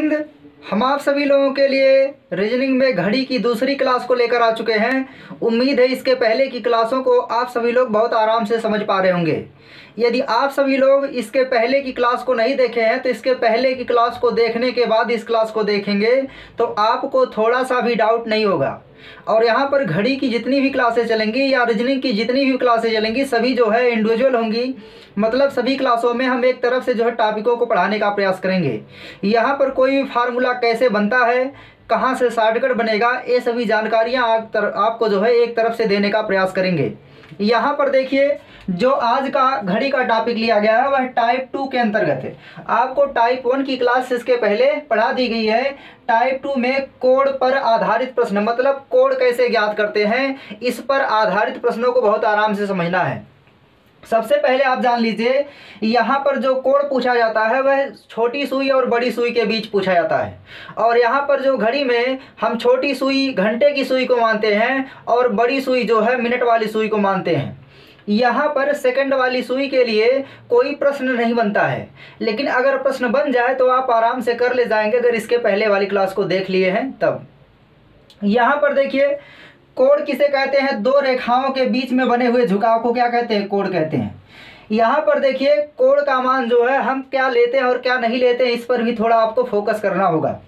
हिंद। हम आप सभी लोगों के लिए रीजनिंग में घड़ी की दूसरी क्लास को लेकर आ चुके हैं। उम्मीद है इसके पहले की क्लासों को आप सभी लोग बहुत आराम से समझ पा रहे होंगे। यदि आप सभी लोग इसके पहले की क्लास को नहीं देखे हैं तो इसके पहले की क्लास को देखने के बाद इस क्लास को देखेंगे तो आपको थोड़ा सा भी डाउट नहीं होगा। और यहाँ पर घड़ी की जितनी भी क्लासें चलेंगी या रीजनिंग की जितनी भी क्लासें चलेंगी सभी जो है इंडिविजुअल होंगी। मतलब सभी क्लासों में हम एक तरफ से जो है टॉपिकों को पढ़ाने का प्रयास करेंगे। यहाँ पर कोई भी फार्मूला कैसे बनता है, कहाँ से शॉर्टकट बनेगा, ये सभी जानकारियाँ आपको जो है एक तरफ से देने का प्रयास करेंगे। यहाँ पर देखिए जो आज का घड़ी का टॉपिक लिया गया है वह टाइप 2 के अंतर्गत है। आपको टाइप 1 की क्लास इसके पहले पढ़ा दी गई है। टाइप 2 में कोड पर आधारित प्रश्न, मतलब कोड कैसे ज्ञात करते हैं, इस पर आधारित प्रश्नों को बहुत आराम से समझना है। सबसे पहले आप जान लीजिए यहाँ पर जो कोड पूछा जाता है वह छोटी सुई और बड़ी सुई के बीच पूछा जाता है। और यहाँ पर जो घड़ी में हम छोटी सुई घंटे की सुई को मानते हैं और बड़ी सुई जो है मिनट वाली सुई को मानते हैं। यहाँ पर सेकंड वाली सुई के लिए कोई प्रश्न नहीं बनता है, लेकिन अगर प्रश्न बन जाए तो आप आराम से कर ले जाएंगे अगर इसके पहले वाली क्लास को देख लिए हैं तब। यहाँ पर देखिए कोड किसे कहते हैं, दो रेखाओं के बीच में बने हुए झुकाव को क्या कहते हैं, कोड कहते हैं। यहाँ पर देखिए कोड का मान जो है हम क्या लेते हैं और क्या नहीं लेते हैं इस पर भी थोड़ा आपको फोकस करना होगा।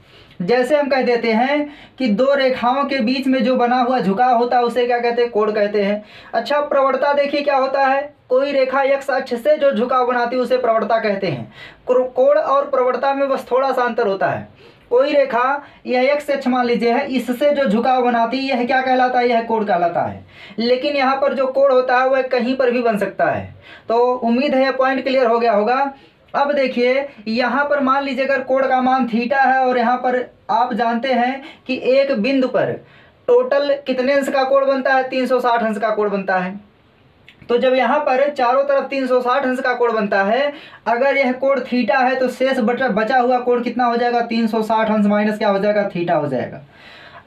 जैसे हम कह देते हैं कि दो रेखाओं के बीच में जो बना हुआ झुकाव होता है उसे क्या कहते हैं, कोड कहते हैं। अच्छा प्रवणता देखिए क्या होता है, कोई रेखा x अक्ष से जो झुकाव बनाती है उसे प्रवणता कहते हैं। कोड और प्रवणता में बस थोड़ा सा अंतर होता है। कोई रेखा यह x अक्ष मान लीजिए है, इससे जो झुकाव बनाती है यह क्या कहलाता है, यह कोड कहलाता है। लेकिन यहाँ पर जो कोड होता है वह कहीं पर भी बन सकता है। तो उम्मीद है यह पॉइंट क्लियर हो गया होगा। अब देखिए यहाँ पर मान लीजिए अगर कोड का मान थीटा है और यहाँ पर आप जानते हैं कि एक बिंदु पर टोटल कितने अंश का कोण बनता है, 360 अंश का कोण बनता है। तो जब यहाँ पर चारों तरफ 360 अंश का कोण बनता है, अगर यह कोण थीटा है तो शेष बचा हुआ कोण कितना हो जाएगा, 360 अंश माइनस क्या हो जाएगा, थीटा हो जाएगा।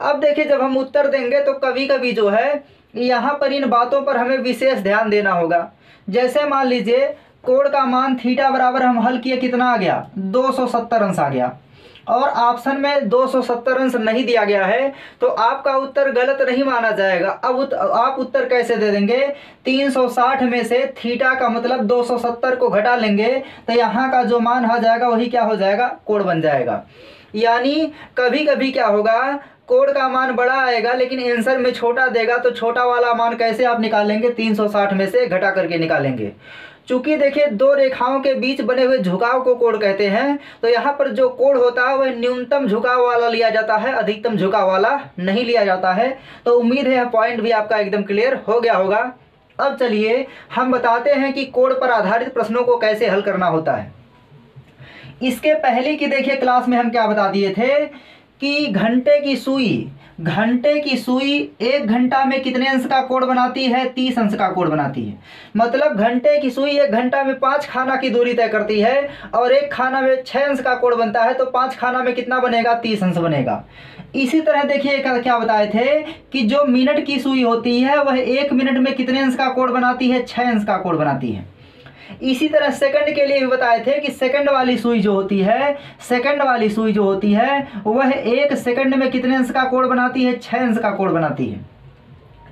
अब देखिए जब हम उत्तर देंगे तो कभी कभी जो है यहाँ पर इन बातों पर हमें विशेष ध्यान देना होगा। जैसे मान लीजिए कोण का मान थीटा बराबर हम हल किए, कितना आ गया, 270 अंश आ गया और ऑप्शन में 270 अंश नहीं दिया गया है तो आपका उत्तर गलत नहीं माना जाएगा। अब आप उत्तर कैसे दे देंगे, 360 में से थीटा का मतलब 270 को घटा लेंगे तो यहाँ का जो मान आ जाएगा वही क्या हो जाएगा, कोण बन जाएगा। यानी कभी कभी क्या होगा, कोड का मान बड़ा आएगा लेकिन आंसर में छोटा देगा तो छोटा वाला मान कैसे आप निकालेंगे, 360 में से घटा करके निकालेंगे। चूंकि देखिए दो रेखाओं के बीच बने हुए झुकाव को कोड कहते हैं तो यहाँ पर जो कोड होता है वह न्यूनतम झुकाव वाला लिया जाता है, अधिकतम झुकाव वाला नहीं लिया जाता है। तो उम्मीद है यह पॉइंट भी आपका एकदम क्लियर हो गया होगा। अब चलिए हम बताते हैं कि कोड पर आधारित प्रश्नों को कैसे हल करना होता है। इसके पहले की देखिए क्लास में हम क्या बता दिए थे कि घंटे की सुई 1 घंटा में कितने अंश का कोण बनाती है, 30 अंश का कोण बनाती है। मतलब घंटे की सुई 1 घंटा में 5 खाना की दूरी तय करती है और 1 खाना में 6 अंश का कोण बनता है तो 5 खाना में कितना बनेगा, 30 अंश बनेगा। इसी तरह देखिए क्या बताए थे कि जो मिनट की सुई होती है वह 1 मिनट में कितने अंश का कोण बनाती है, 6 अंश का कोण बनाती है। इसी तरह सेकंड के लिए भी बताए थे कि सेकंड वाली सुई जो होती है वह 1 सेकंड में कितने अंश का कोण बनाती है, 6 अंश का कोण बनाती है।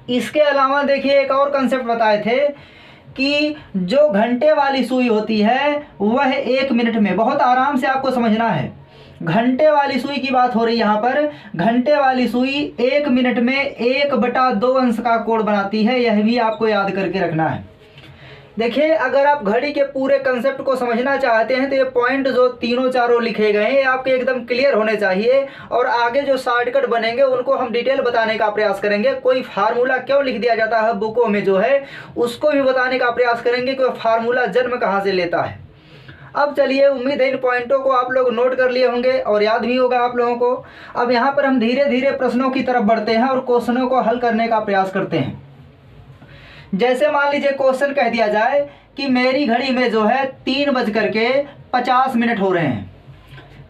इसके अलावा देखिए एक और कंसेप्ट बताए थे कि जो घंटे वाली सुई होती है वह 1 मिनट में, बहुत आराम से आपको समझना है, घंटे वाली सुई की बात हो रही है यहाँ पर। घंटे वाली सुई 1 मिनट में 1/2 अंश का कोण बनाती है, यह भी आपको याद करके रखना है। देखिए अगर आप घड़ी के पूरे कंसेप्ट को समझना चाहते हैं तो ये पॉइंट जो तीनों चारों लिखे गए हैं आपके एकदम क्लियर होने चाहिए और आगे जो शॉर्टकट बनेंगे उनको हम डिटेल बताने का प्रयास करेंगे। कोई फार्मूला क्यों लिख दिया जाता है बुकों में जो है उसको भी बताने का प्रयास करेंगे कि फार्मूला जन्म कहाँ से लेता है। अब चलिए उम्मीद है इन पॉइंटों को आप लोग नोट कर लिए होंगे और याद भी होगा आप लोगों को। अब यहाँ पर हम धीरे धीरे प्रश्नों की तरफ बढ़ते हैं और क्वेश्चनों को हल करने का प्रयास करते हैं। जैसे मान लीजिए क्वेश्चन कह दिया जाए कि मेरी घड़ी में जो है 3:50 हो रहे हैं,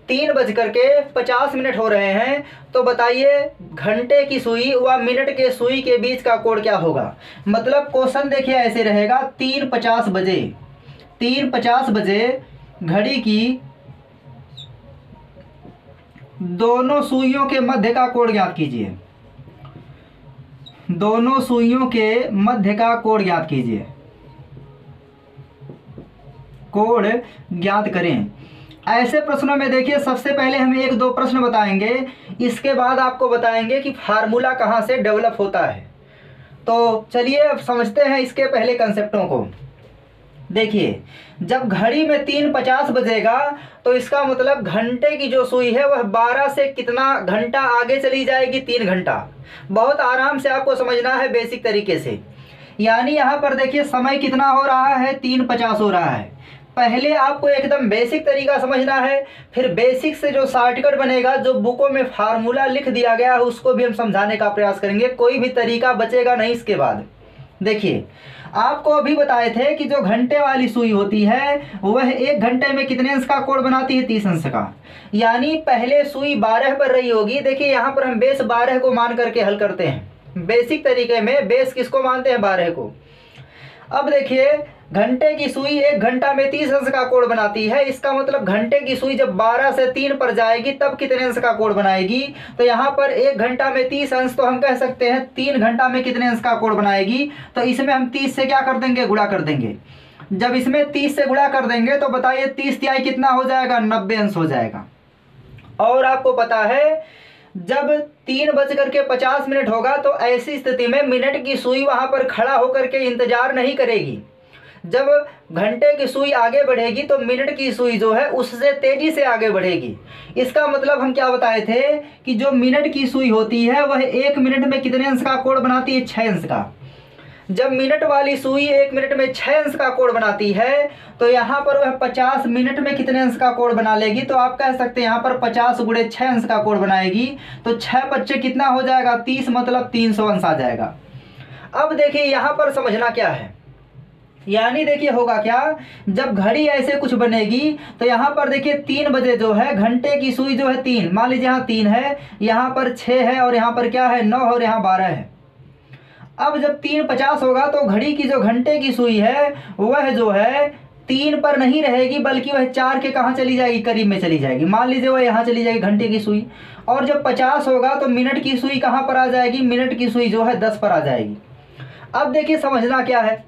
3:50 हो रहे हैं तो बताइए घंटे की सुई व मिनट के सुई के बीच का कोण क्या होगा। मतलब क्वेश्चन देखिए ऐसे रहेगा, 3:50 बजे घड़ी की दोनों सुइयों के मध्य का कोण ज्ञात कीजिए। दोनों सुइयों के मध्य का कोण ज्ञात कीजिए। कोण ज्ञात करें। ऐसे प्रश्नों में देखिए सबसे पहले हम एक दो प्रश्न बताएंगे, इसके बाद आपको बताएंगे कि फार्मूला कहाँ से डेवलप होता है। तो चलिए अब समझते हैं इसके पहले कंसेप्टों को। देखिए जब घड़ी में 3:50 बजेगा तो इसका मतलब घंटे की जो सुई है वह 12 से कितना घंटा आगे चली जाएगी, 3 घंटा। बहुत आराम से आपको समझना है बेसिक तरीके से। यानी यहाँ पर देखिए समय कितना हो रहा है, 3:50 हो रहा है। पहले आपको एकदम बेसिक तरीका समझना है, फिर बेसिक से जो शॉर्टकट बनेगा, जो बुकों में फार्मूला लिख दिया गया है उसको भी हम समझाने का प्रयास करेंगे। कोई भी तरीका बचेगा नहीं इसके बाद। देखिए आपको अभी बताए थे कि जो घंटे वाली सुई होती है वह 1 घंटे में कितने अंश का कोण बनाती है, 30 अंश का। यानी पहले सुई 12 पर रही होगी। देखिए यहाँ पर हम बेस 12 को मान करके हल करते हैं। बेसिक तरीके में बेस किसको मानते हैं, 12 को। अब देखिए घंटे की सुई 1 घंटा में 30 अंश का कोण बनाती है। इसका मतलब घंटे की सुई जब 12 से 3 पर जाएगी तब कितने अंश का कोण बनाएगी। तो यहाँ पर 1 घंटा में 30 अंश, तो हम कह सकते हैं 3 घंटा में कितने अंश का कोण बनाएगी। तो इसमें हम 30 से क्या कर देंगे, गुणा कर देंगे। जब इसमें 30 से गुणा कर देंगे तो बताइए 30 तिहाई कितना हो जाएगा, 90 अंश हो जाएगा। और आपको पता है जब 3:50 होगा तो ऐसी स्थिति में मिनट की सुई वहां पर खड़ा होकर के इंतजार नहीं करेगी। जब घंटे की सुई आगे बढ़ेगी तो मिनट की सुई जो है उससे तेजी से आगे बढ़ेगी। इसका मतलब हम क्या बताए थे कि जो मिनट की सुई होती है वह 1 मिनट में कितने अंश का कोण बनाती है, 6 अंश का। जब मिनट वाली सुई 1 मिनट में 6 अंश का कोण बनाती है तो यहाँ पर वह 50 मिनट में कितने अंश का कोण बना लेगी। तो आप कह सकते हैं यहाँ पर 50 गुणे 6 अंश का कोण बनाएगी। तो 6×5 कितना हो जाएगा, 30, मतलब 300 अंश आ जाएगा। अब देखिए यहाँ पर समझना क्या है, यानी देखिए होगा क्या, जब घड़ी ऐसे कुछ बनेगी तो यहाँ पर देखिए 3 बजे जो है घंटे की सुई जो है 3, मान लीजिए यहाँ 3 है, यहाँ पर 6 है और यहाँ पर क्या है 9 और यहाँ 12 है। अब जब 3:50 होगा तो घड़ी की जो घंटे की सुई है वह जो है 3 पर नहीं रहेगी, बल्कि वह 4 के कहाँ चली जाएगी, करीब में चली जाएगी। मान लीजिए वह यहाँ चली जाएगी घंटे की सुई। और जब 50 होगा तो मिनट की सुई कहाँ पर आ जाएगी, मिनट की सुई जो है 10 पर आ जाएगी। अब देखिए समझना क्या है,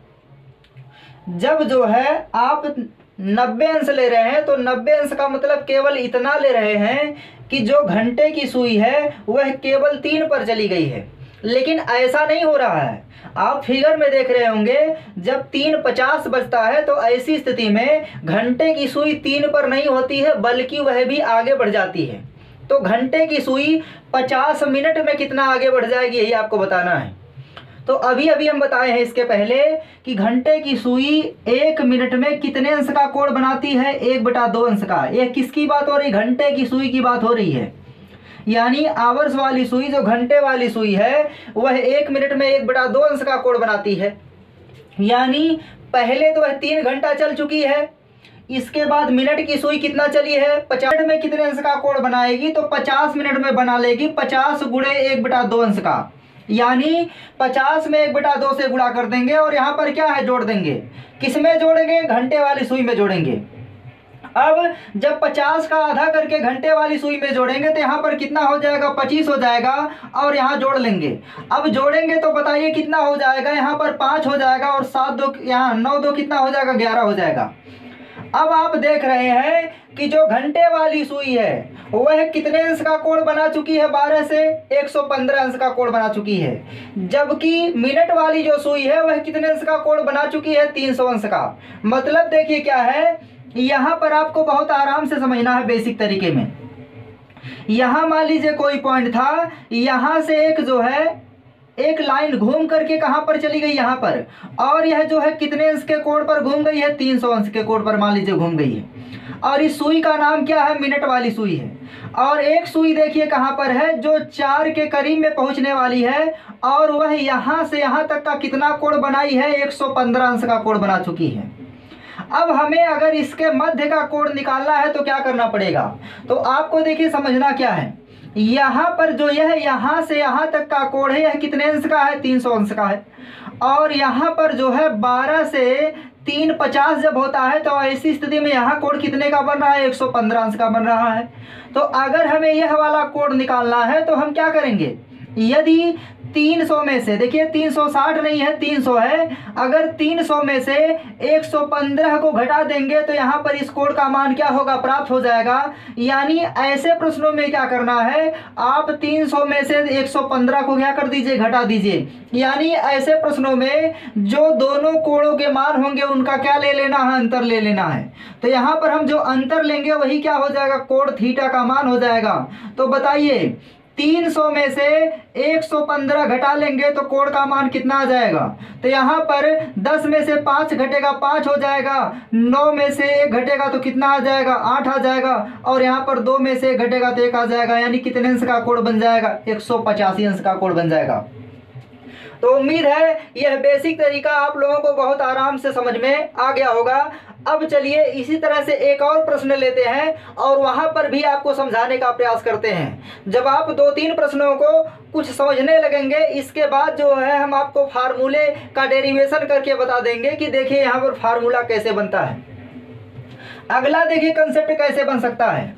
जब जो है आप 90 अंश ले रहे हैं तो 90 अंश का मतलब केवल इतना ले रहे हैं कि जो घंटे की सुई है वह केवल 3 पर चली गई है। लेकिन ऐसा नहीं हो रहा है। आप फिगर में देख रहे होंगे जब 3:50 बजता है तो ऐसी स्थिति में घंटे की सुई 3 पर नहीं होती है, बल्कि वह भी आगे बढ़ जाती है। तो घंटे की सुई 50 मिनट में कितना आगे बढ़ जाएगी, यही आपको बताना है। तो अभी अभी हम बताए हैं इसके पहले कि घंटे की सुई 1 मिनट में कितने अंश का कोण बनाती है, 1/2 अंश का। यह किसकी बात हो रही, घंटे की सुई की बात हो रही है। यानी आवर्स वाली सुई, जो घंटे वाली सुई है, वह 1 मिनट में 1/2 अंश का कोण बनाती है। यानी पहले तो वह 3 घंटा चल चुकी है, इसके बाद मिनट की सुई कितना चली है, 50 मिनट में कितने अंश का कोण बनाएगी, तो 50 मिनट में बना लेगी 50 गुणे 1/2 अंश का। यानी 50 में 1/2 से गुणा कर देंगे और यहाँ पर क्या है, जोड़ देंगे। किस में जोड़ेंगे, घंटे वाली सुई में जोड़ेंगे। अब जब 50 का आधा करके घंटे वाली सुई में जोड़ेंगे तो यहाँ पर कितना हो जाएगा, 25 हो जाएगा। और यहाँ जोड़ लेंगे। अब जोड़ेंगे तो बताइए कितना हो जाएगा, यहाँ पर 5 हो जाएगा और 7 2 यहाँ 9 2 कितना हो जाएगा, 11 हो जाएगा। अब आप देख रहे हैं कि जो घंटे वाली सुई है वह कितने अंश का कोण बना चुकी है, 12 से 115 अंश का कोण बना चुकी है। जबकि मिनट वाली जो सुई है वह कितने अंश का कोण बना चुकी है, 300 अंश का। मतलब देखिए क्या है, यहाँ पर आपको बहुत आराम से समझना है बेसिक तरीके में। यहाँ मान लीजिए कोई पॉइंट था, यहाँ से एक जो है एक लाइन घूम करके कहाँ पर चली गई, यहाँ पर। और यह जो है कितने अंश के कोण पर घूम गई है, 300 अंश के कोण पर मान लीजिए घूम गई है। और इस सुई का नाम क्या है, मिनट वाली सुई है। और एक सुई देखिए कहाँ पर है, जो 4 के करीब में पहुँचने वाली है, और वह यहाँ से यहाँ तक का कितना कोण बनाई है, 115 अंश का कोण बना चुकी है। अब हमें अगर इसके मध्य का कोण निकालना है तो क्या करना पड़ेगा, तो आपको देखिए समझना क्या है। यहाँ पर जो यह यहाँ से यहाँ तक का कोण है, यह कितने अंश का है, 300 अंश का है। और यहाँ पर जो है 12 से 350 जब होता है तो ऐसी स्थिति में यहाँ कोण कितने का बन रहा है? 115 अंश का बन रहा है। तो अगर हमें यह वाला कोण निकालना है तो हम क्या करेंगे? यदि 300 में से, देखिए 360 नहीं है 300 है, अगर 300 में से 115 को घटा देंगे तो यहाँ पर इस कोण का मान क्या होगा? प्राप्त हो जाएगा। यानी ऐसे प्रश्नों में क्या करना है? आप 300 में से 115 को क्या कर दीजिए? घटा दीजिए। यानी ऐसे प्रश्नों में जो दोनों कोणों के मान होंगे उनका क्या ले लेना है? अंतर ले लेना है। तो यहाँ पर हम जो अंतर लेंगे वही क्या हो जाएगा? कोण थीटा का मान हो जाएगा। तो बताइए 300 में से 115 घटा लेंगे तो कोण का मान कितना आ जाएगा? तो यहाँ पर 10 में से 5 घटेगा 5 हो जाएगा, 9 में से 1 घटेगा तो कितना आ जाएगा? 8 आ जाएगा, और यहाँ पर 2 में से 1 घटेगा तो 1 आ जाएगा। यानी कितने अंश का कोण बन जाएगा? 185 अंश का कोण बन जाएगा। तो उम्मीद है यह बेसिक तरीका आप लोगों को बहुत आराम से समझ में आ गया होगा। अब चलिए इसी तरह से एक और प्रश्न लेते हैं और वहां पर भी आपको समझाने का प्रयास करते हैं। जब आप 2-3 प्रश्नों को कुछ समझने लगेंगे, इसके बाद जो है हम आपको फार्मूले का डेरिवेशन करके बता देंगे कि देखिए यहाँ पर फार्मूला कैसे बनता है। अगला देखिए कंसेप्ट कैसे बन सकता है।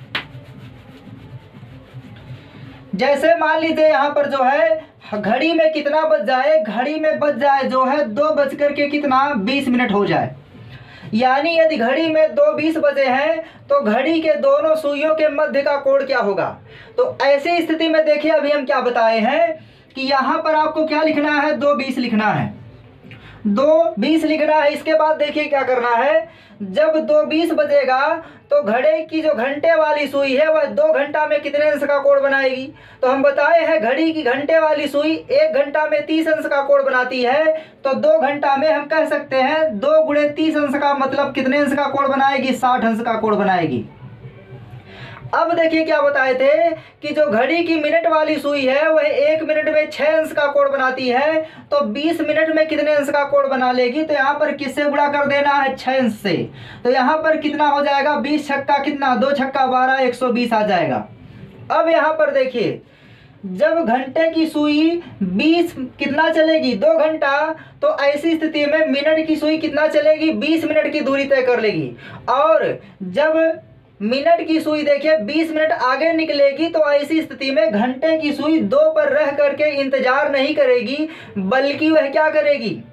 जैसे मान लीजिए यहाँ पर जो है घड़ी में कितना बज जाए? घड़ी में बज जाए जो है 2:20 मिनट हो जाए। यानी यदि घड़ी में 2:20 बजे हैं तो घड़ी के दोनों सुइयों के मध्य का कोण क्या होगा? तो ऐसी स्थिति में देखिए अभी हम क्या बताए हैं कि यहाँ पर आपको क्या लिखना है? 2:20 लिखना है, 2:20 लिखना है। इसके बाद देखिए क्या करना है, जब 2:20 बजेगा तो घड़ी की जो घंटे वाली सुई है वह 2 घंटा में कितने अंश का कोण बनाएगी? तो हम बताए हैं घड़ी की घंटे वाली सुई 1 घंटा में 30 अंश का कोण बनाती है। तो 2 घंटा में हम कह सकते हैं 2 × 30 अंश का मतलब कितने अंश का कोण बनाएगी? 60 अंश का कोण बनाएगी। अब देखिए क्या बताए थे कि जो घड़ी की मिनट वाली सुई है वह 1 मिनट में 6 अंश का कोण बनाती है। तो 20 मिनट में कितने अंश का कोण बना लेगी? तो यहाँ पर किससे गुणा कर देना है? 6 अंश से। तो यहाँ पर कितना हो जाएगा? 20 छक्का कितना? 2 छक्का 12, 120 आ जाएगा। अब यहाँ पर देखिए जब घंटे की सुई 20 कितना चलेगी? 2 घंटा। तो ऐसी स्थिति में मिनट की सुई कितना चलेगी? 20 मिनट की दूरी तय कर लेगी। और जब मिनट की सुई देखिए 20 मिनट आगे निकलेगी तो ऐसी स्थिति में घंटे की सुई 2 पर रह करके इंतजार नहीं करेगी, बल्कि वह क्या करेगी?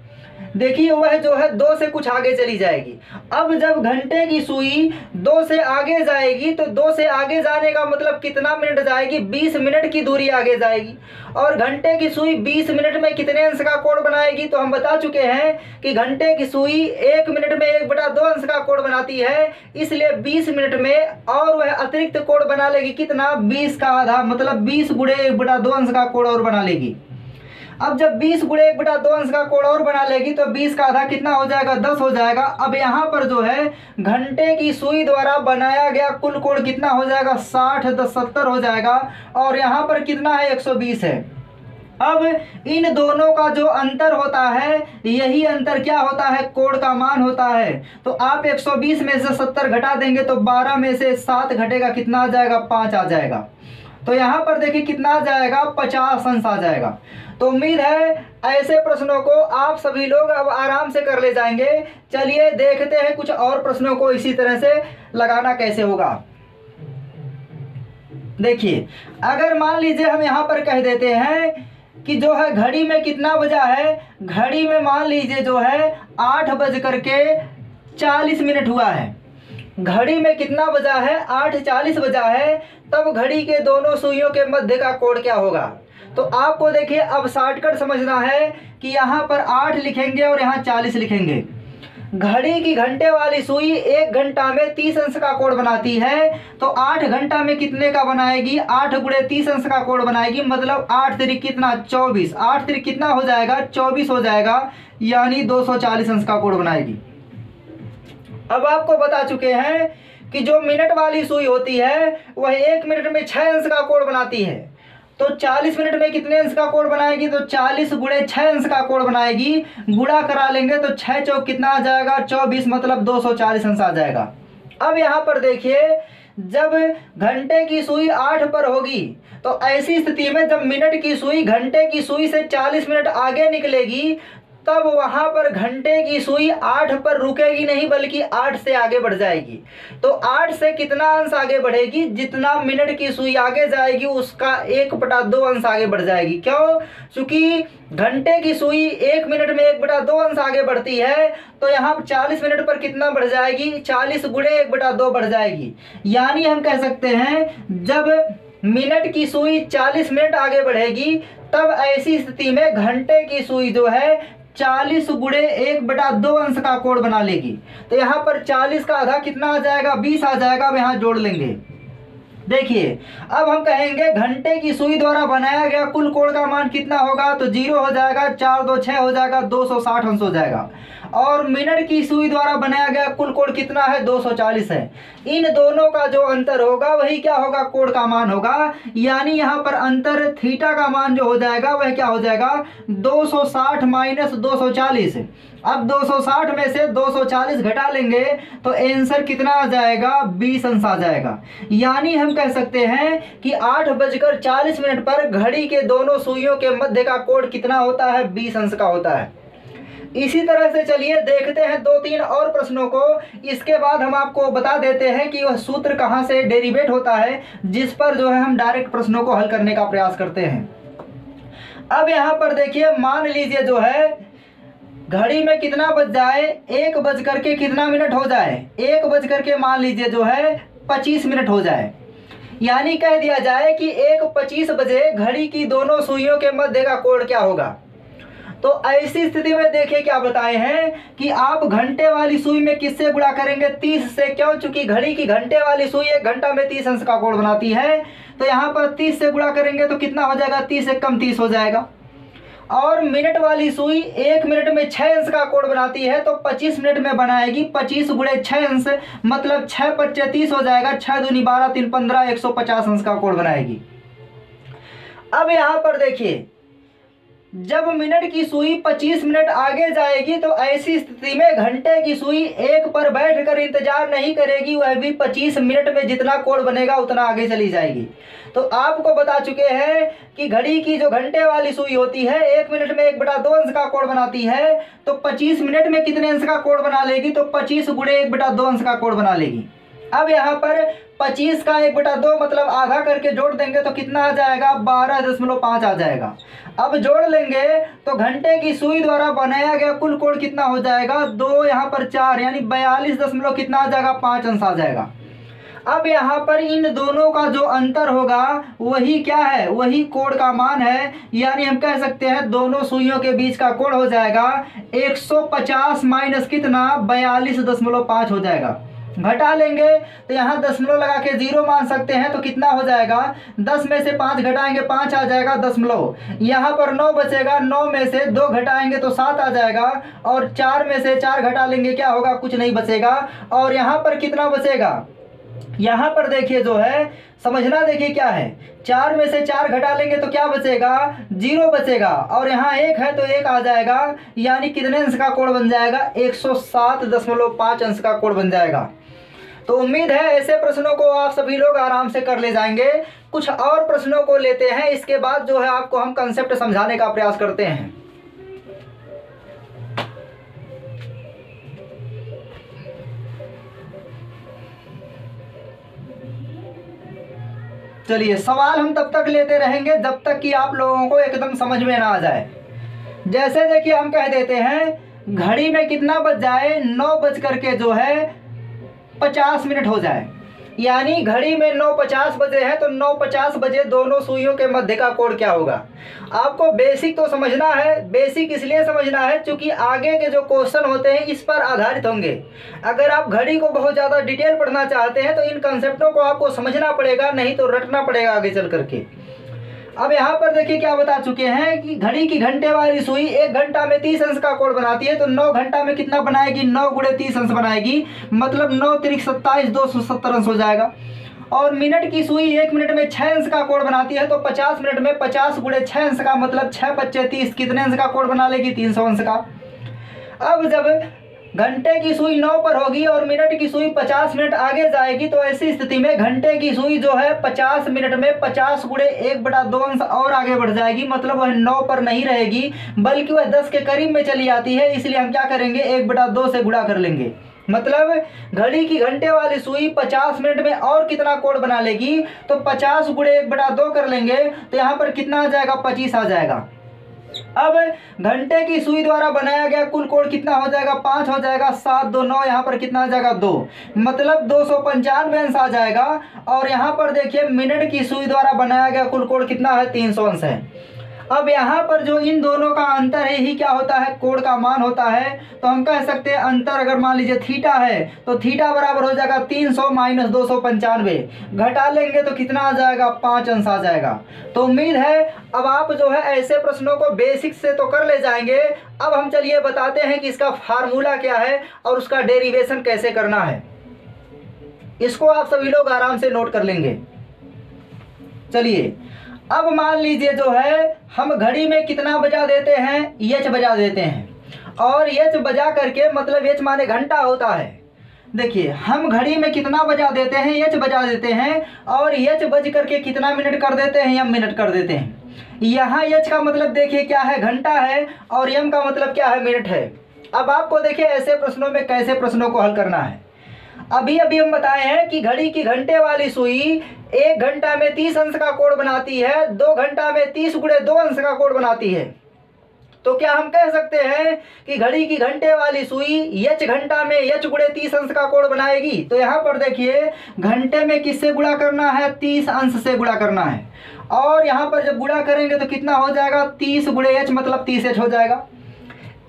देखिए वह जो है 2 से कुछ आगे चली जाएगी। अब जब घंटे की सुई 2 से आगे जाएगी तो 2 से आगे जाने का मतलब कितना मिनट जाएगी? 20 मिनट की दूरी आगे जाएगी। और घंटे की सुई 20 मिनट में कितने अंश का कोण बनाएगी? तो हम बता चुके हैं कि घंटे की सुई 1 मिनट में 1/2 अंश का कोण बनाती है, इसलिए 20 मिनट में और वह अतिरिक्त कोण बना लेगी कितना? 20 का आधा, मतलब 20 × 1/2 अंश का कोण और बना लेगी। अब जब 20 × 1/2 अंश का कोण और बना लेगी तो 20 का आधा कितना हो जाएगा? 10 हो जाएगा। अब यहाँ पर जो है घंटे की सुई द्वारा बनाया गया कुल कोण कितना हो जाएगा? 60 × 10 70 हो जाएगा। और यहाँ पर कितना है? 120 है। अब इन दोनों का जो अंतर होता है यही अंतर क्या होता है? कोण का मान होता है। तो आप 120 में से 70 घटा देंगे तो 12 में से 7 घटेगा, कितना आ जाएगा? 5 आ जाएगा। तो यहाँ पर देखिए कितना आ जाएगा? 50 अंश आ जाएगा। तो उम्मीद है ऐसे प्रश्नों को आप सभी लोग अब आराम से कर ले जाएंगे। चलिए देखते हैं कुछ और प्रश्नों को इसी तरह से लगाना कैसे होगा। देखिए अगर मान लीजिए हम यहाँ पर कह देते हैं कि जो है घड़ी में कितना बजा है? घड़ी में मान लीजिए जो है 8:40 हुआ है। घड़ी में कितना बजा है? 8:40 बजा है। तब घड़ी के दोनों सुइयों के मध्य का कोण क्या होगा? तो आपको देखिए अब शॉर्टकट समझना है कि यहाँ पर 8 लिखेंगे और यहाँ 40 लिखेंगे। घड़ी की घंटे वाली सुई 1 घंटा में 30 अंश का कोण बनाती है। तो 8 घंटा में कितने का बनाएगी? 8 × 30 अंश का कोण बनाएगी, मतलब 8 तिरिक कितना? 24। 8 तिरिक कितना हो जाएगा? 24 हो जाएगा। यानी 240 अंश का कोण बनाएगी। अब आपको बता चुके हैं कि जो मिनट वाली सुई होती है वह 1 मिनट में 6 अंश का कोण बनाती है। तो 40 मिनट में कितने अंश का कोण बनाएगी? तो 40 × 6 अंश का कोण बनाएगी। गुणा करा लेंगे तो 6 चौक कितना आ जाएगा? 24, मतलब 240 अंश आ जाएगा। अब यहाँ पर देखिए जब घंटे की सुई 8 पर होगी तो ऐसी स्थिति में जब मिनट की सुई घंटे की सुई से 40 मिनट आगे निकलेगी तब वहाँ पर घंटे की सुई 8 पर रुकेगी नहीं, बल्कि 8 से आगे बढ़ जाएगी। तो 8 से कितना अंश आगे बढ़ेगी? जितना मिनट की सुई आगे जाएगी उसका 1/2 अंश आगे बढ़ जाएगी। क्यों? क्योंकि घंटे की सुई 1 मिनट में 1/2 अंश आगे बढ़ती है, तो यहाँ 40 मिनट पर कितना बढ़ जाएगी? 40 गुणे 1/2 बढ़ जाएगी। यानी हम कह सकते हैं जब मिनट की सुई 40 मिनट आगे बढ़ेगी, तब ऐसी स्थिति में घंटे की सुई जो है 40 गुणे 1/2 अंश का कोण बना लेगी। तो यहाँ पर 40 का आधा कितना आ जाएगा? 20 आ जाएगा। अब यहाँ जोड़ लेंगे। देखिए, अब हम कहेंगे घंटे की सुई द्वारा बनाया गया कुल कोण का मान कितना होगा? तो 0 हो जाएगा, 4 2 6 हो जाएगा, 260 अंश हो जाएगा। और मिनट की सुई द्वारा बनाया गया कुल कोण कितना है? 240 है। इन दोनों का जो अंतर होगा वही क्या होगा? कोण का मान होगा। यानी यहाँ पर अंतर थीटा का मान जो हो जाएगा वह क्या हो जाएगा? 260 माइनस 240। अब 260 में से 240 घटा लेंगे तो आंसर कितना आ जाएगा? 20 अंश आ जाएगा। यानी हम कह सकते हैं कि 8:40 पर घड़ी के दोनों सुइयों के मध्य का कोण कितना होता है? 20 अंश का होता है। इसी तरह से चलिए देखते हैं 2-3 और प्रश्नों को। इसके बाद हम आपको बता देते हैं कि वह सूत्र कहाँ से डेरिवेट होता है, जिस पर जो है हम डायरेक्ट प्रश्नों को हल करने का प्रयास करते हैं। अब यहाँ पर देखिए, मान लीजिए जो है घड़ी में कितना बज जाए? 1 बज करके कितना मिनट हो जाए? 1 बज करके मान लीजिए जो है 25 मिनट हो जाए। यानी कह दिया जाए कि 1:25 बजे घड़ी की दोनों सुइयों के मध्य का कोण क्या होगा। तो ऐसी स्थिति में देखिए क्या बताए हैं कि आप घंटे वाली सुई में किससे गुणा करेंगे? 30 से। क्यों? चूंकि घड़ी की घंटे वाली सुई 1 घंटा में 30 अंश का कोण बनाती है। तो यहाँ पर 30 से गुणा करेंगे तो कितना हो जाएगा? 30 से कम 30 हो जाएगा। और मिनट वाली सुई 1 मिनट में 6 अंश का कोण बनाती है, तो 25 मिनट में बनाएगी। 25 गुणे 6 अंश मतलब 6 5 30 हो जाएगा। 6 दूनी 12 3 15 150 अंश का कोण बनाएगी। अब यहाँ पर देखिए, जब मिनट की सुई 25 मिनट आगे जाएगी तो ऐसी स्थिति में घंटे की सुई 1 पर बैठकर इंतजार नहीं करेगी, वह भी 25 मिनट में जितना कोण बनेगा उतना आगे चली जाएगी। तो आपको बता चुके हैं कि घड़ी की जो घंटे वाली सुई होती है 1 मिनट में 1/2 अंश का कोण बनाती है, तो 25 मिनट में कितने अंश का कोण बना लेगी? तो 25 गुणे 1/2 अंश का कोण बना लेगी। अब यहाँ पर 25 का 1/2 मतलब आधा करके जोड़ देंगे तो कितना आ जाएगा? 12.5 आ जाएगा। अब जोड़ लेंगे तो घंटे की सुई द्वारा बनाया गया कुल कोण कितना हो जाएगा? 2 यहाँ पर 4 यानी 42 कितना आ जाएगा? 5 अंश आ जाएगा। अब यहाँ पर इन दोनों का जो अंतर होगा वही क्या है? वही कोण का मान है। यानी हम कह सकते हैं दोनों सुइयों के बीच का कोण हो जाएगा 150 माइनस कितना? 42.5 हो जाएगा। घटा लेंगे तो यहाँ दशमलव लगा के 0 मान सकते हैं, तो कितना हो जाएगा? 10 में से 5 घटाएंगे 5 आ जाएगा दशमलव। यहाँ पर 9 बचेगा, 9 में से 2 घटाएंगे तो 7 आ जाएगा। और 4 में से 4 घटा लेंगे क्या होगा? कुछ नहीं बचेगा। और यहाँ पर कितना बचेगा? यहाँ पर देखिए जो है समझना, देखिए क्या है, 4 में से 4 घटा लेंगे तो क्या बचेगा? 0 बचेगा। और यहाँ 1 है तो 1 आ जाएगा। यानी कितने अंश का कोण बन जाएगा? 107.5 अंश का कोण बन जाएगा। तो उम्मीद है ऐसे प्रश्नों को आप सभी लोग आराम से कर ले जाएंगे। कुछ और प्रश्नों को लेते हैं, इसके बाद जो है आपको हम कंसेप्ट समझाने का प्रयास करते हैं। चलिए, सवाल हम तब तक लेते रहेंगे जब तक कि आप लोगों को एकदम समझ में ना आ जाए। जैसे देखिए हम कह देते हैं घड़ी में कितना बज जाए? 9 बज करके जो है 50 मिनट हो जाए। यानी घड़ी में 9:50 बजे है, तो 9:50 बजे दोनों सुइयों के मध्य का कोण क्या होगा? आपको बेसिक तो समझना है। बेसिक इसलिए समझना है क्योंकि आगे के जो क्वेश्चन होते हैं इस पर आधारित होंगे। अगर आप घड़ी को बहुत ज़्यादा डिटेल पढ़ना चाहते हैं तो इन कंसेप्टों को आपको समझना पड़ेगा, नहीं तो रटना पड़ेगा आगे चल करके। अब यहाँ पर देखिए क्या बता चुके हैं कि घड़ी की घंटे वाली सुई 1 घंटा में 30 अंश का कोण बनाती है, तो 9 घंटा में कितना बनाएगी? 9 गुणे 30 अंश बनाएगी, मतलब 9 तिरिक 27 270 अंश हो जाएगा। और मिनट की सुई 1 मिनट में 6 अंश का कोण बनाती है, तो 50 मिनट में 50 गुणे 6 अंश का मतलब 6 5 30 कितने अंश का कोण बना लेगी? 300 अंश का। अब जब घंटे की सुई 9 पर होगी और मिनट की सुई 50 मिनट आगे जाएगी, तो ऐसी स्थिति में घंटे की सुई जो है 50 मिनट में 50 गुणे 1/2 अंश और आगे बढ़ जाएगी। मतलब वह 9 पर नहीं रहेगी बल्कि वह 10 के करीब में चली आती है। इसलिए हम क्या करेंगे, 1/2 से गुणा कर लेंगे। मतलब घड़ी की घंटे वाली सुई 50 मिनट में और कितना कोण बना लेगी, तो 50 गुणे 1/2 कर लेंगे तो यहाँ पर कितना आ जाएगा, 25 आ जाएगा। अब घंटे की सुई द्वारा बनाया गया कुल कोण कितना हो जाएगा, 5 हो जाएगा। 7 2 9, यहाँ पर कितना आ जाएगा, 2, मतलब 295 अंश आ जाएगा। और यहाँ पर देखिए मिनट की सुई द्वारा बनाया गया कुल कोण कितना है, 300 अंश है। अब यहाँ पर जो इन दोनों का अंतर है ही क्या होता है, कोण का मान होता है। तो हम कह सकते हैं अंतर अगर मान लीजिए थीटा है तो थीटा बराबर हो जाएगा 300 माइनस 295, घटा लेंगे तो कितना आ जाएगा, 5 अंश आ जाएगा। तो उम्मीद है अब आप जो है ऐसे प्रश्नों को बेसिक से तो कर ले जाएंगे। अब हम चलिए बताते हैं कि इसका फार्मूला क्या है और उसका डेरिवेशन कैसे करना है। इसको आप सभी लोग आराम से नोट कर लेंगे। चलिए अब मान लीजिए जो है हम घड़ी में कितना बजा देते हैं, एच बजा देते हैं। और एच बजा करके मतलब एच माने घंटा होता है। देखिए हम घड़ी में कितना बजा देते हैं, एच बजा देते हैं। और एच बज करके कितना मिनट कर देते हैं, एम मिनट कर देते हैं। यहाँ एच का मतलब देखिए क्या है, घंटा है, और एम का मतलब क्या है, मिनट है। अब आपको देखिए ऐसे प्रश्नों में कैसे प्रश्नों को हल करना है। अभी हम बताए हैं कि घड़ी की घंटे वाली सुई 1 घंटा में 30 अंश का कोण बनाती है, 2 घंटा में 30 गुणे 2 अंश का कोण बनाती है। तो क्या हम कह सकते हैं कि घड़ी की घंटे वाली सुई एच घंटा में एच गुणे 30 अंश का कोण बनाएगी? तो यहाँ पर देखिए घंटे में किससे गुणा करना है, 30 अंश से गुणा करना है। और यहाँ पर जब गुणा करेंगे तो कितना हो जाएगा, 30 गुणे एच मतलब 30 एच हो जाएगा।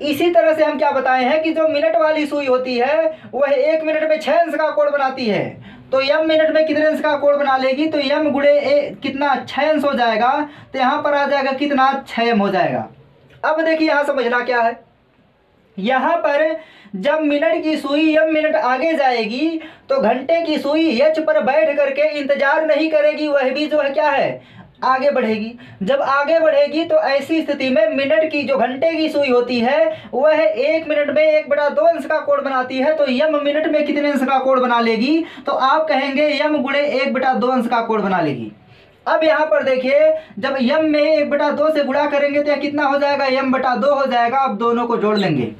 इसी तरह से हम क्या बताए हैं कि जो मिनट वाली सुई होती है वह 1 मिनट में 6 अंश का कोण बनाती है। तो यम मिनट में कितने अंश का कोण बना लेगी, तो यम गुणे कितना, 6 अंश हो जाएगा। तो यहाँ पर आ जाएगा कितना, 6 हो जाएगा। अब देखिए यहाँ समझना क्या है, यहाँ पर जब मिनट की सुई एम मिनट आगे जाएगी तो घंटे की सुई एच पर बैठ करके इंतजार नहीं करेगी, वह भी जो है क्या है, आगे बढ़ेगी। जब आगे बढ़ेगी तो ऐसी स्थिति में मिनट की जो घंटे की सुई होती है वह 1 मिनट में 1/2 अंश का कोण बनाती है। तो यम मिनट में कितने अंश का कोण बना लेगी, तो आप कहेंगे यम गुणे 1/2 अंश का कोण बना लेगी। अब यहाँ पर देखिए जब यम में 1/2 से गुणा करेंगे तो यह कितना हो जाएगा, यम/2 हो जाएगा। अब दोनों को जोड़ लेंगे,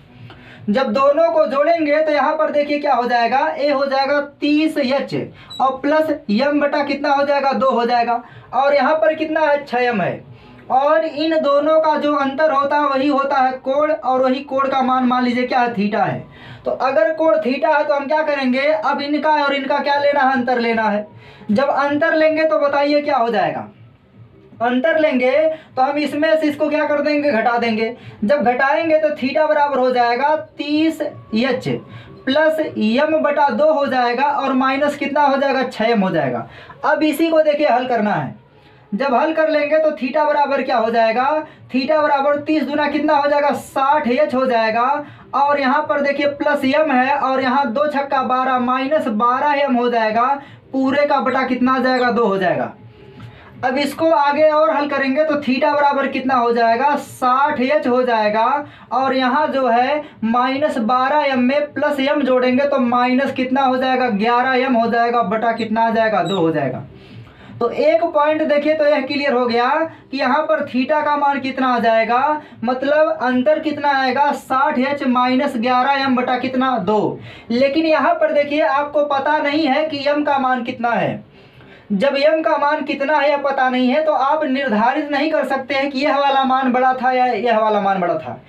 जब दोनों को जोड़ेंगे तो यहाँ पर देखिए क्या हो जाएगा, ए हो जाएगा 30 एच और प्लस यम बटा कितना हो जाएगा, 2 हो जाएगा। और यहाँ पर कितना है, 6 एम है। और इन दोनों का जो अंतर होता है वही होता है कोण, और वही कोण का मान लीजिए क्या है, थीटा है। तो अगर कोण थीटा है तो हम क्या करेंगे, अब इनका और इनका क्या लेना है, अंतर लेना है। जब अंतर लेंगे तो बताइए क्या हो जाएगा, अंतर लेंगे तो हम इसमें से इसको क्या कर देंगे, घटा देंगे। जब घटाएंगे तो थीटा बराबर हो जाएगा 30 एच प्लस यम/2 हो जाएगा और माइनस कितना हो जाएगा, 6 हो जाएगा। अब इसी को देखिए हल करना है। जब हल कर लेंगे तो थीटा बराबर क्या हो जाएगा, थीटा बराबर 30 दूना कितना हो जाएगा, 60 एच हो जाएगा। और यहाँ पर देखिए प्लस यम है और यहाँ 2 छक्का 12 माइनस 12 एम हो जाएगा। पूरे का बटा कितना आ जाएगा, 2 हो जाएगा। अब इसको आगे और हल करेंगे तो थीटा बराबर कितना हो जाएगा, 60 एच हो जाएगा। और यहाँ जो है माइनस 12 एम में प्लस एम जोड़ेंगे तो माइनस कितना हो जाएगा, 11 एम हो जाएगा। बटा कितना आ जाएगा, 2 हो जाएगा। तो एक पॉइंट देखिए तो यह क्लियर हो गया कि यहाँ पर थीटा का मान कितना आ जाएगा, मतलब अंतर कितना आएगा, 60 एच माइनस 11 एम बटा कितना, 2। लेकिन यहाँ पर देखिए आपको पता नहीं है कि एम का मान कितना है। जब यम का मान कितना है या पता नहीं है तो आप निर्धारित नहीं कर सकते हैं कि यह वाला मान बड़ा था या यह वाला मान बड़ा था।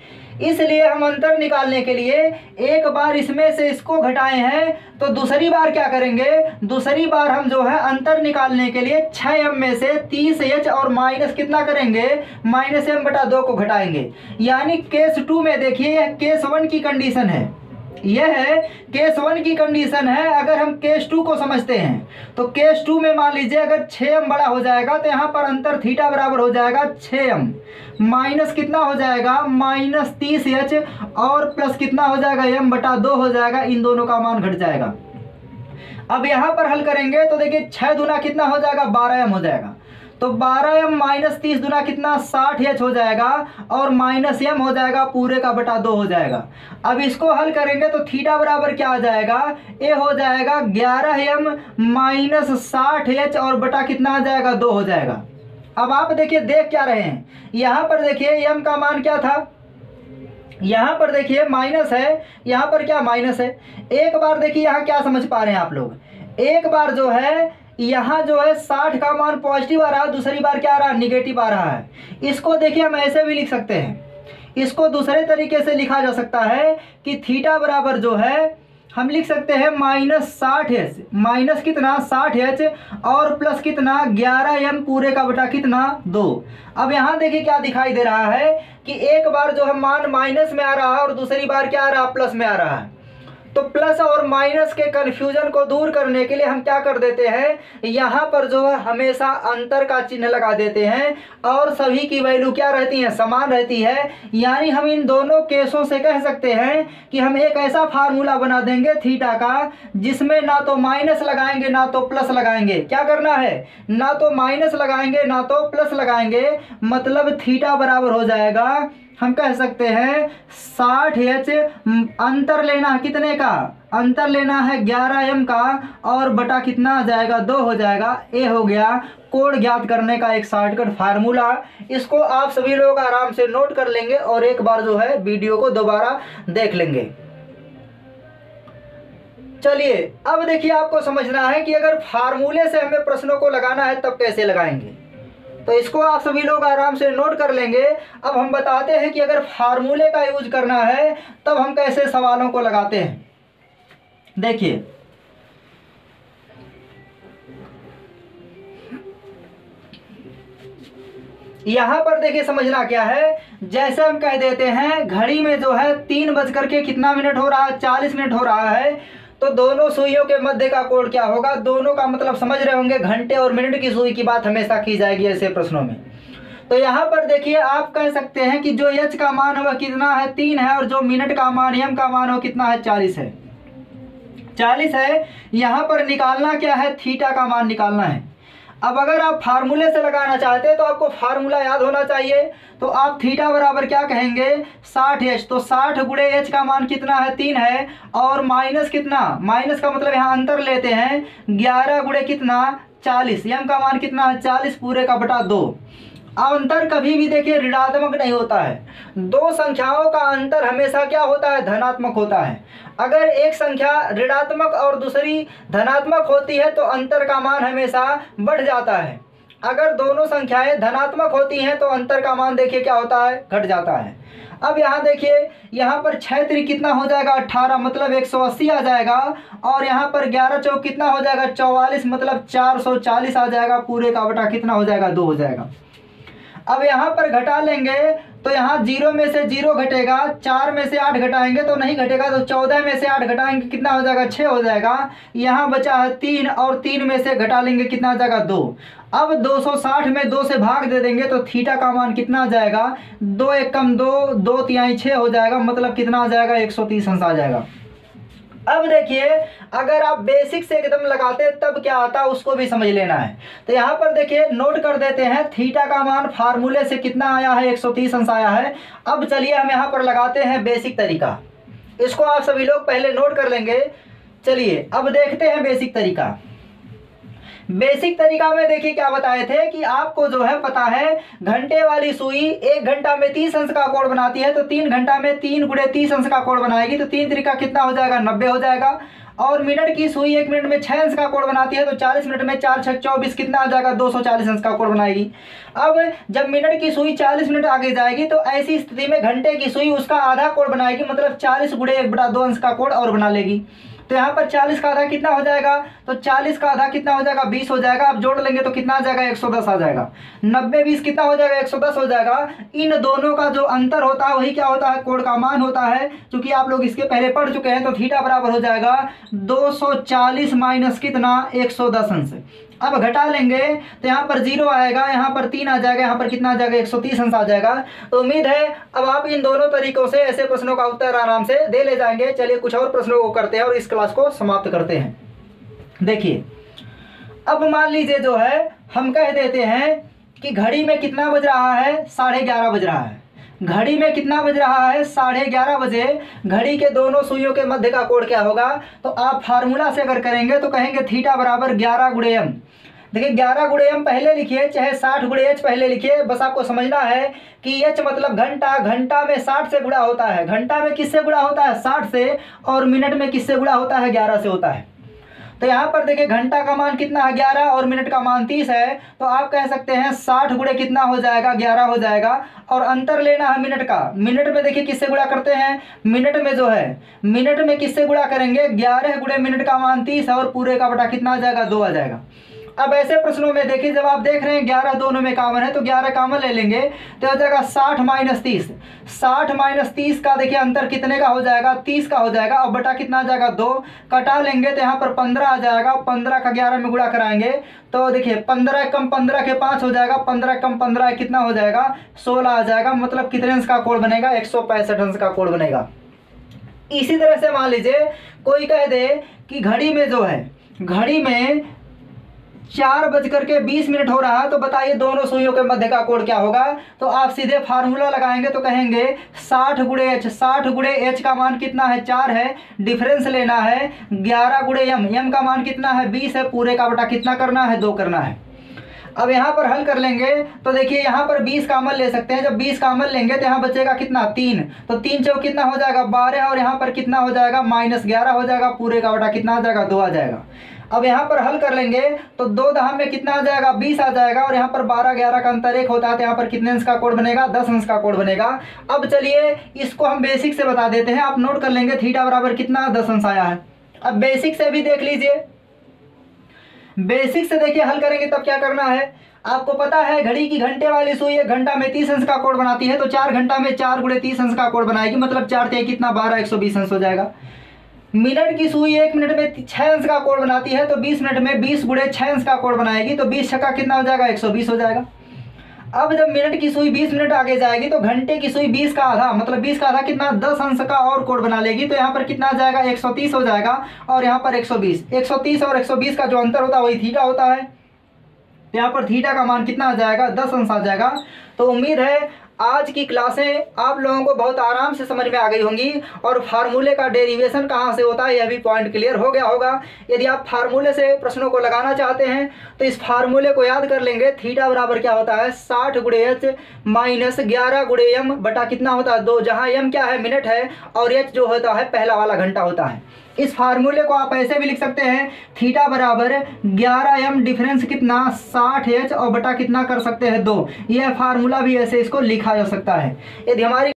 इसलिए हम अंतर निकालने के लिए एक बार इसमें से इसको घटाए हैं तो दूसरी बार क्या करेंगे, दूसरी बार हम जो है अंतर निकालने के लिए 6 एम में से 30 एच और माइनस कितना करेंगे, माइनस m/2 को घटाएंगे। यानी केस 2 में देखिए यह केस 1 की कंडीशन है, यह है केस 1 की कंडीशन है। अगर हम केस 2 को समझते हैं तो केस 2 में मान लीजिए अगर 6m बड़ा हो जाएगा तो यहाँ पर अंतर थीटा बराबर हो जाएगा 6m माइनस कितना हो जाएगा, माइनस 30 एच और प्लस कितना हो जाएगा, m/2 हो जाएगा। इन दोनों का मान घट जाएगा। अब यहाँ पर हल करेंगे तो देखिए 6 दूना कितना हो जाएगा, 12m हो जाएगा। तो 12m माइनस 30 दूना कितना 60h हो जाएगा और माइनस m हो जाएगा पूरे का बटा 2 हो जाएगा। अब इसको हल करेंगे तो थीटा बराबर क्या आ जाएगा, ए हो जाएगा 11m माइनस 60h और बटा कितना आ जाएगा 2 हो जाएगा। अब आप देखिए देख क्या रहे हैं, यहाँ पर देखिए m का मान क्या था, यहाँ पर देखिए माइनस है, यहाँ पर क्या माइनस है। एक बार देखिए यहाँ क्या समझ पा रहे हैं आप लोग, एक बार जो है यहाँ जो है 60 का मान पॉजिटिव आ रहा है, दूसरी बार क्या आ रहा है निगेटिव आ रहा है। इसको देखिए हम ऐसे भी लिख सकते हैं, इसको दूसरे तरीके से लिखा जा सकता है कि थीटा बराबर जो है हम लिख सकते हैं माइनस 60h, माइनस कितना 60h और प्लस कितना 11m पूरे का बटा कितना 2। अब यहाँ देखिए क्या दिखाई दे रहा है कि एक बार जो है मान माइनस में आ रहा है और दूसरी बार क्या आ रहा है प्लस में आ रहा है। तो प्लस और माइनस के कन्फ्यूजन को दूर करने के लिए हम क्या कर देते हैं, यहाँ पर जो है हमेशा अंतर का चिन्ह लगा देते हैं और सभी की वैल्यू क्या रहती है समान रहती है। यानी हम इन दोनों केसों से कह सकते हैं कि हम एक ऐसा फार्मूला बना देंगे थीटा का जिसमें ना तो माइनस लगाएंगे ना तो प्लस लगाएंगे। क्या करना है, ना तो माइनस लगाएंगे ना तो प्लस लगाएंगे, मतलब थीटा बराबर हो जाएगा, हम कह सकते हैं 60h अंतर लेना है कितने का, अंतर लेना है 11m का और बटा कितना आ जाएगा 2 हो जाएगा। ए हो गया कोण ज्ञात करने का एक शॉर्टकट फार्मूला। इसको आप सभी लोग आराम से नोट कर लेंगे और एक बार जो है वीडियो को दोबारा देख लेंगे। चलिए अब देखिए आपको समझना है कि अगर फार्मूले से हमें प्रश्नों को लगाना है तब कैसे लगाएंगे, तो इसको आप सभी लोग आराम से नोट कर लेंगे। अब हम बताते हैं कि अगर फार्मूले का यूज करना है तब हम कैसे सवालों को लगाते हैं। देखिए यहाँ पर देखिए समझना क्या है, जैसे हम कह देते हैं घड़ी में जो है 3 बज करके कितना मिनट हो रहा है 40 मिनट हो रहा है, तो दोनों सुइयों के मध्य का कोण क्या होगा, दोनों का मतलब समझ रहे होंगे, घंटे और मिनट की सुई की बात हमेशा की जाएगी ऐसे प्रश्नों में। तो यहाँ पर देखिए आप कह सकते हैं कि जो h का मान है वह कितना है 3 है और जो मिनट का मान m का मान हो कितना है 40 है, 40 है। यहाँ पर निकालना क्या है, थीटा का मान निकालना है। अब अगर आप फार्मूले से लगाना चाहते हैं तो आपको फार्मूला याद होना चाहिए, तो आप थीटा बराबर क्या कहेंगे 60h, तो 60 गुणे h का मान कितना है 3 है और माइनस कितना, माइनस का मतलब यहाँ अंतर लेते हैं 11 गुणे कितना 40, m का मान कितना है 40 पूरे का बटा 2। अंतर कभी भी देखिए ऋणात्मक नहीं होता है, दो संख्याओं का अंतर हमेशा क्या होता है धनात्मक होता है। अगर एक संख्या ऋणात्मक और दूसरी धनात्मक होती है तो अंतर का मान हमेशा बढ़ जाता है, अगर दोनों संख्याएं धनात्मक होती हैं तो अंतर का मान देखिए क्या होता है घट जाता है। अब यहाँ देखिए यहाँ पर 6 त्रिक कितना हो जाएगा 18 मतलब 180 आ जाएगा और यहाँ पर 11 चौक कितना हो जाएगा 44 मतलब 440 आ जाएगा पूरे का बटा कितना हो जाएगा 2 हो जाएगा। अब यहाँ पर घटा लेंगे तो यहाँ 0 में से 0 घटेगा, 4 में से 8 घटाएंगे तो नहीं घटेगा, तो 14 में से 8 घटाएंगे कितना हो जाएगा 6 हो जाएगा। यहाँ बचा है 3 और 3 में से घटा लेंगे कितना आ जाएगा 2। अब 260 में 2 से भाग दे देंगे तो थीटा का मान कितना आ जाएगा 2 एकम 2, 2 तिहाई 6 हो जाएगा, मतलब कितना आ जाएगा 130 अंश आ जाएगा। अब देखिए अगर आप बेसिक से एकदम लगाते तब क्या आता है उसको भी समझ लेना है। तो यहाँ पर देखिए नोट कर देते हैं थीटा का मान फार्मूले से कितना आया है 130 अंश आया है। अब चलिए हम यहाँ पर लगाते हैं बेसिक तरीका, इसको आप सभी लोग पहले नोट कर लेंगे। चलिए अब देखते हैं बेसिक तरीका। बेसिक तरीका में देखिए क्या बताए थे कि आपको जो है पता है घंटे वाली सुई 1 घंटा में 30 अंश का कोण बनाती है, तो 3 घंटा में 3 गुणे 30 अंश का कोण बनाएगी, तो 3 त्रिका कितना हो जाएगा 90 हो जाएगा। और मिनट की सुई 1 मिनट में 6 अंश का कोण बनाती है, तो 40 मिनट में 4 6 24 कितना आ जाएगा 240 अंश का कोण बनाएगी। अब जब मिनट की सुई 40 मिनट आगे जाएगी तो ऐसी स्थिति में घंटे की सुई उसका आधा कोण बनाएगी, मतलब 40 गुणे 1/2 अंश का कोण और बना लेगी। तो यहाँ पर 40 का आधा कितना हो जाएगा, तो 40 का आधा कितना हो जाएगा 20 हो जाएगा। अब जोड़ लेंगे तो कितना आ जाएगा 110 आ जाएगा। 90 20 कितना हो जाएगा 110 हो जाएगा। इन दोनों का जो अंतर होता है वही क्या होता है कोण का मान होता है। क्योंकि आप लोग इसके पहले पढ़ चुके हैं तो थीटा बराबर हो जाएगा 240 माइनस कितना 110 अंश। अब घटा लेंगे तो यहाँ पर 0 आएगा, यहाँ पर 3 आ जाएगा, यहाँ पर कितना आ जाएगा 130 अंश आ जाएगा। तो उम्मीद है अब आप इन दोनों तरीकों से ऐसे प्रश्नों का उत्तर आराम से दे ले जाएंगे। चलिए कुछ और प्रश्नों को करते हैं और इस क्लास को समाप्त करते हैं। देखिए अब मान लीजिए जो है हम कह देते हैं कि घड़ी में कितना बज रहा है, 11:30 बज रहा है। घड़ी में कितना बज रहा है, 11:30 बजे। घड़ी के दोनों सुइयों के मध्य का कोण क्या होगा, तो आप फार्मूला से अगर करेंगे तो कहेंगे थीटा बराबर 11 गुणे m। देखिए 11 गुणे m पहले लिखिए, चाहे 60 गुणे h पहले लिखिए, बस आपको समझना है कि h मतलब घंटा, घंटा में 60 से गुणा होता है। घंटा में किससे गुणा होता है, 60 से, और मिनट में किससे गुणा होता है, 11 से होता है। तो यहाँ पर देखिए घंटा का मान कितना है, 11, और मिनट का मान 30 है। तो आप कह सकते हैं 60 गुणे कितना हो जाएगा, 11 हो जाएगा। और अंतर लेना है मिनट का। मिनट में देखिए किससे गुणा करते हैं, मिनट में जो है, मिनट में किससे गुणा करेंगे, 11 गुणे मिनट का मान 30 है, और पूरे का बटा कितना आ जाएगा, 2 आ जाएगा। अब ऐसे प्रश्नों में देखिए जब आप देख रहे हैं 11 दोनों में कॉमन है, तो 11 कॉमन ले लेंगे तो हो जाएगा 60 माइनस 30। 60 माइनस 30 का देखिए अंतर कितने का हो जाएगा, 30 का हो जाएगा। और बटा कितना आ जाएगा, 2। कटा लेंगे तो यहाँ पर 15 आ जाएगा। 15 का 11 में गुणा कराएंगे तो देखिए 15 कम 15 के 5 हो जाएगा। 15 कम 15 कितना हो जाएगा, 16 आ जाएगा। मतलब कितने अंश का कोण बनेगा, 165 अंश का कोण बनेगा। इसी तरह से मान लीजिए कोई कह दे कि घड़ी में जो है, घड़ी में 4:20 हो रहा है, तो बताइए दोनों सुइयों के मध्य का कोण क्या होगा। तो आप सीधे फार्मूला लगाएंगे तो कहेंगे 60 गुणे h। 60 गुणे h का मान कितना है, 4 है। डिफरेंस लेना है 11 गुणे m। m का मान कितना है, 20 है। पूरे का बटा कितना करना है, 2 करना है। अब यहाँ पर हल कर लेंगे तो देखिए यहाँ पर 20 कॉमन ले सकते हैं। जब 20 कॉमन लेंगे तो यहाँ बचेगा कितना, 3। तो 3 चौक कितना हो जाएगा, 12। और यहाँ पर कितना हो जाएगा, -11 हो जाएगा। पूरे का बटा कितना आ जाएगा, 2 आ जाएगा। अब यहाँ पर हल कर लेंगे तो 2 दहम में कितना आ जाएगा, 20 आ जाएगा। और यहाँ पर 12-11 का अंतर 1 होता है, तो यहाँ पर कितने अंश का कोण बनेगा, 10 अंश का कोण बनेगा। अब चलिए इसको हम बेसिक से बता देते हैं। आप नोट कर लेंगे थीटा बराबर कितना, 10 अंश आया है। अब बेसिक से भी देख लीजिए। बेसिक से देखिए हल करेंगे तब क्या करना है, आपको पता है घड़ी की घंटे वाली सुई 1 घंटा में 30 अंश का कोण बनाती है। तो 4 घंटा में 4 गुणे 30 अंश का कोण बनाएगी। मतलब 4 ते कितना, 12, 120 अंश हो जाएगा। मिनट की सुई 1 मिनट में 6 अंश का कोण बनाती है। तो 20 मिनट में 20 गुणे 6 अंश का कोण बनाएगी। तो 20 छक्का कितना हो जाएगा, 120 हो जाएगा। अब जब मिनट की सुई 20 मिनट आगे जाएगी तो घंटे की सुई 20 का आधा, मतलब 20 का आधा कितना, 10 अंश का और कोण बना लेगी। तो यहाँ पर कितना आ जाएगा, 130 हो जाएगा। और यहाँ पर 120। 130 और 120 का जो अंतर होता है वही थीटा होता है। तो यहाँ पर थीटा का मान कितना आ जाएगा, 10 अंश आ जाएगा। तो उम्मीद है आज की क्लासें आप लोगों को बहुत आराम से समझ में आ गई होंगी। और फार्मूले का डेरिवेशन कहाँ से होता है यह भी पॉइंट क्लियर हो गया होगा। यदि आप फार्मूले से प्रश्नों को लगाना चाहते हैं तो इस फार्मूले को याद कर लेंगे। थीटा बराबर क्या होता है, 60 गुणे h माइनस 11 गुणे m बटा कितना होता है, 2। जहाँ m क्या है, मिनट है, और h जो होता है पहला वाला घंटा होता है। इस फार्मूले को आप ऐसे भी लिख सकते हैं, थीटा बराबर 11m डिफरेंस कितना, 60h और बटा कितना कर सकते हैं, 2। यह फार्मूला भी ऐसे इसको लिखा जा सकता है। यदि हमारी